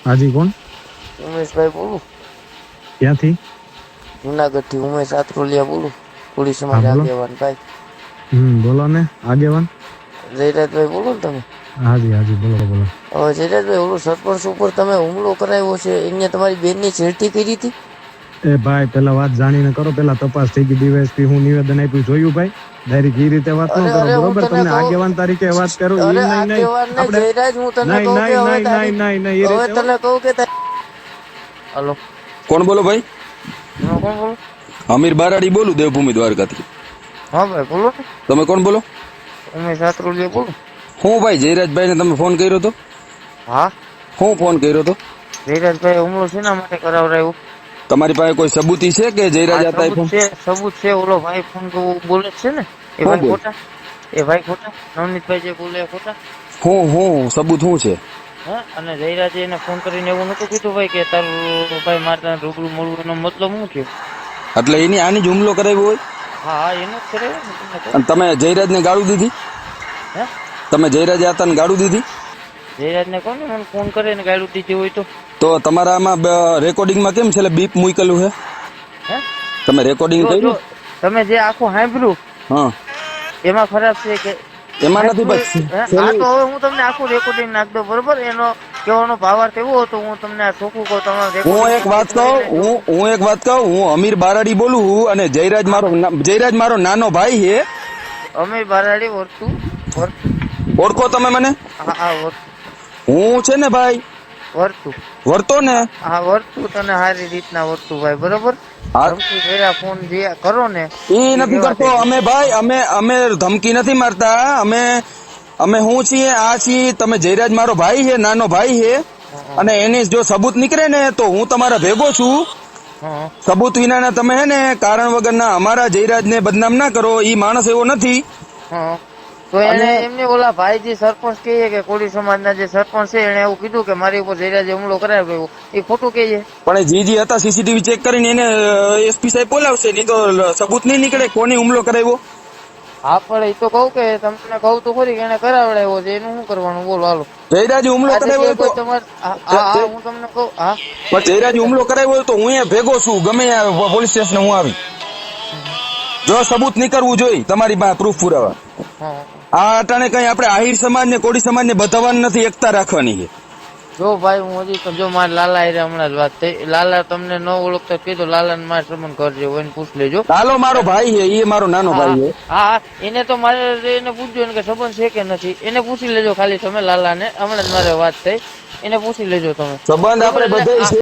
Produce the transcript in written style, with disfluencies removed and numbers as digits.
હાજી કોણ? ઉમેશભાઈ બોલું, ક્યાંથી? જુનાગઢ થી ઉમેશ આત્રોલિયા બોલું, કોળી હા સમાજ બોલો. આગેવાન ભાઈ. બોલો ને આગેવાન. જયરાજભાઈ બોલો ને તમે? હાજી હાજી બોલો બોલો. હવે જયરાજભાઈ, ઓલું સરપંચ ઉપર તમે હુમલો કરાવ્યો છે, એને તમારી બેનની છેડતી કરી હતી? એ ભાઈ પેલા વાત જાણીને કરો, પેલા તપાસ થઈ ગઈ ડીવાયએસપી હું નિવેદન આપ્યું જોયું ભાઈ? ડાયરેક્ટ એ રીતે વાત ન અરે કરો અરે, હું બરોબર? તને તમને કહું, આગેવાન તરીકે વાત કરો એ અરે નહીં નહીં આગેવાન ને આપણે જયરાજ, હું તને નહીં કહું કે નહીં હવે નહીં તારી, નહીં નહીં નહીં એ હવે રીતે તને કહું કે હલો, કોણ બોલો ભાઈ? હું કોણ બોલું? અમીર બારાડી બોલું, દેવભૂમિ દ્વારકાથી. હા ભાઈ બોલો ને. તમે કોણ બોલો? ઉમેશ આત્રોલિયા બોલું. હું ભાઈ જયરાજભાઈ ને તમે ફોન કર્યો તો? હા, હું ફોન કર્યો તો? જયરાજભાઈ હુમલો શેના માટે કરાવરાયો? તમારી પાસે કોઈ સબૂતી છે કે જયરાજ હતા સબૂત ફોન? છે, સબૂત છે. ઓલો ભાઈ ફોન બોલે જ છે ને, એ હું ભાઈ બોલ? ખોટા, એ ભાઈ ખોટા, નવનીતભાઈ જે બોલે એ ખોટા. હું સબૂત શું છે? હા, અને જયરાજે એને ફોન કરીને એવું નતું કીધું ભાઈ કે તારું ભાઈ મારે રૂબરૂ મળવું, એનો મતલબ શું છે? એટલે એની આની જ હુમલો કરાવ્યો હોય? હા હા, એનું જ કરે ને તમને કહું. અને તમે જયરાજને ગાળું દીધી? હે, તમે જયરાજ હતા ને ગાળું દીધી? જયરાજને કહો ને, મને ફોન કરે ને ગાળું દીધી હોય તો તમારા આમાં રેકોર્ડિંગમાં કેમ છે બીપ મૂકેલું છે? હે, તમે રેકોર્ડિંગ જો કર્યું? તમે જે આખું સાંભળ્યું હા, એમાં ખરાબ છે કે એમાં નથી બસ. હા, તો હવે હું તમને આખું રેકોર્ડિંગ નાખ દઉં બરોબર? એનો કહેવાનો ભાવાર્થ એવો હતો, હું તમને આ ચોખ્ખું કહું, તમારે હું એક વાત કહું, હું એક વાત કહું, હું અમીર બારાડી બોલું અને જયરાજ મારો નાનો ભાઈ છે. અમીર બારાડી વર્તું ઓળખો તમે મને? હા હા, વર્તું હું છે ને ભાઈ વર્તું વર્તો ને. હા, વર્તું તને સારી રીતના વર્તું ભાઈ, બરોબર? હા, ધમકી ભર્યા ફોન જે કરો ને ઈ નથી કરતો. અમે ભાઈ અમે ધમકી નથી મારતા. અમે હું છીએ આ છીએ. તમે જયરાજ મારો ભાઈ છે, નાનો ભાઈ છે, અને એની જો સબૂત નીકળે ને તો હું તમારા ભેગો છું. હા સબૂત વિનાના તમે હે ને કારણ વગરના અમારા જયરાજને બદનામ ના કરો. ઈ માણસ એવો નથી. હા, તો એને એમને ઓલા ભાઈ જે સરપંચ કહે કે કોળી સમાજના જે સરપંચ છે, એને એવું કીધું કે મારી ઉપર જયરાજે હુમલો કરાવ્યો, એ ખોટું કહે છે? પણ જે હતા સીસીટીવી ચેક કરીને એને એસપી સાહેબ બોલાવશે, નહીં તો સબૂત નહીં નીકળે કોની હુમલો કરાવ્યો. હા, પણ એ તો કહું કે તમને કહું તો ખરી કે એને કરાવડાવ્યો છે, એનું શું કરવાનું બોલો? હાલો, જયરાજ હુમલો કરાવ્યો તો તમારે હા, હું તમને કહું. હા, પણ જયરાજ હુમલો કરાવ્યો તો હું અહીંયા ભેગો છું. ગમે પોલીસ સ્ટેશન હું આવી, જો સબૂત નીકળવું જોઈએ તમારી પાસે પ્રૂફ પુરાવા. હા, આ અટાણે કઈ આપણે આહિર સમાજ ને કોળી સમાજ ને બધાવાનું નથી, એકતા રાખવાની છે. જો ભાઈ હું હજી તો જો મારા લાલા એ હમણાં જ વાત થઈ, લાલા તમને ન ઓળખતા કીધું, લાલા ને મારા સંબંધ ઘર જેવો એને પૂછ લેજો. હાલો, મારો ભાઈ છે, એ મારો નાનો ભાઈ છે. હા, એને તો મારે એને પૂછજો કે સંબંધ છે કે નથી, એને પૂછી લેજો ખાલી તમે લાલા ને. હમણાં જ મારે વાત થઈ, એને પૂછી લેજો તમે. સંબંધ આપણે બધે છે.